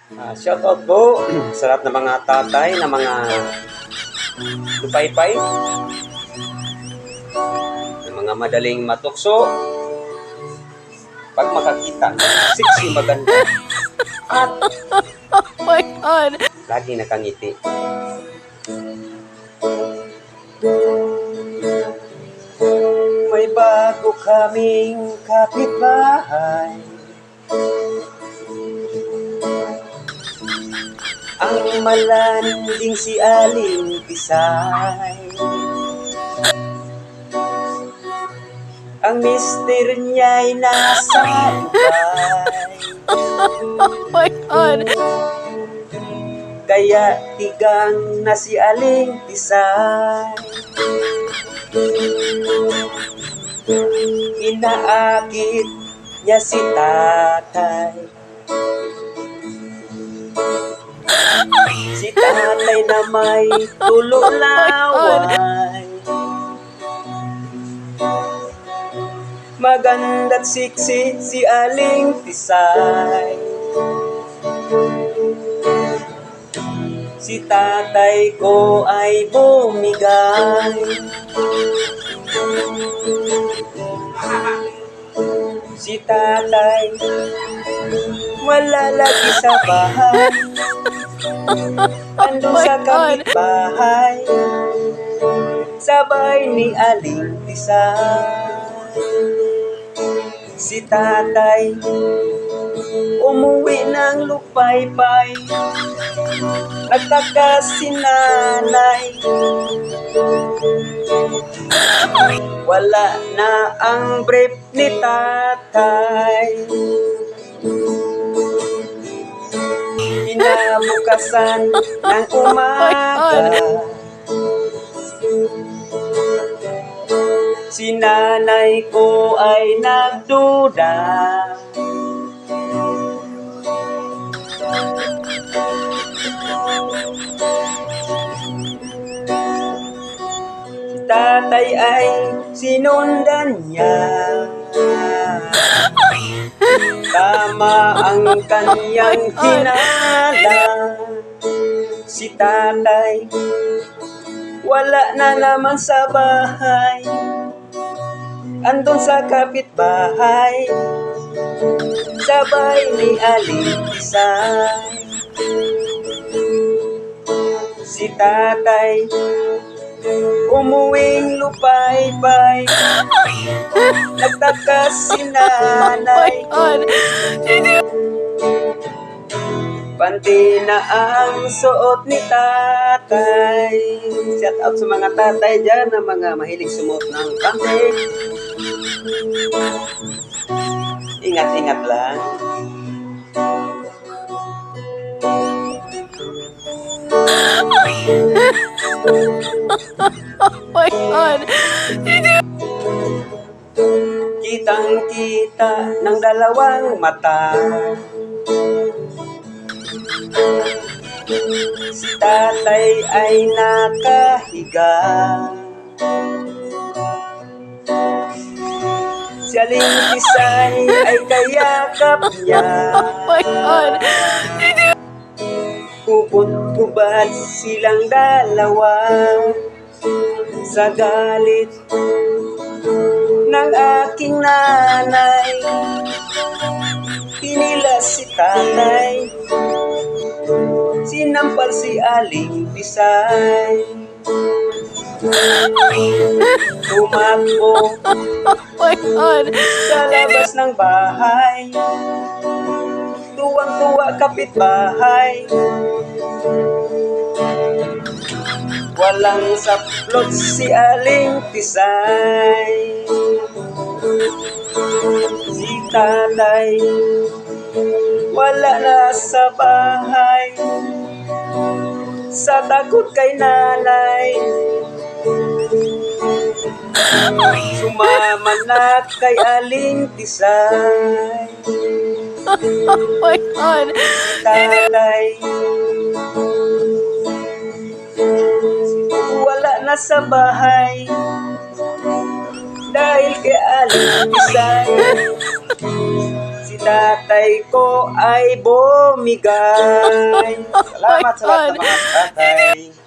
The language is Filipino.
Shout out po sa lahat ng mga tatay na mga lupaypay, ng mga madaling matukso pag makakita ng sexy maganda at Oh my God! lagi nakangiti. May bago kaming kapitbahay, ang malanding si Aling Pisay. Ang mister niya'y nasa ukay, Oh my God! kaya tigang na si Aling Pisay. Inaakit niya si tatay. Si tatay na may tululaway, maganda't siksi si Aling Pisay. Si tatay ko ay bumigay, si tatay wala lagi sa bahay, andun Oh my sa God. kapitbahay, sabay ni Aling Pisay. Si tatay umuwi ng lupaypay, nagtaka si nanay, wala na ang brief ni tatay. Kinabukasan ng umaga, si nanay ko ay nagduda. Si tatay ay sinundan niya, tama ang kanyang hinala. Si tatay wala na naman sa bahay, andun sa kapitbahay, sabay ni Aling Pisay. Si tatay umuwing lupaypay, nagtaka si Oh nanay, my God! panty na ang suot ni tatay. Shout out sa mga tatay dyan na mga mahilig sumuot ng panty. Ingat-ingat lang. Oh my God! Kitang-kita ng dalawang mata, si tatay ay nakahiga, si Aling Pisay ay kayakap niya. Oh my God! Ubod-ubad silang dalawa sa galit ng aking nanay. Pinilas si tatay, sinampal si Aling Pisay. Tumakbo Oh my God! sa labas ng bahay, tuwang-tuwa kapitbahay, walang saplot si Aling Pisay. Si tatay wala na sa bahay, sa takot kay nanay, sumama na kay Aling Pisay. Oh my God! Tatay wala na sa bahay dahil kay Aling Pisay. Si tatay ko ay bumigay. Salamat sa lahat ng mga tatay.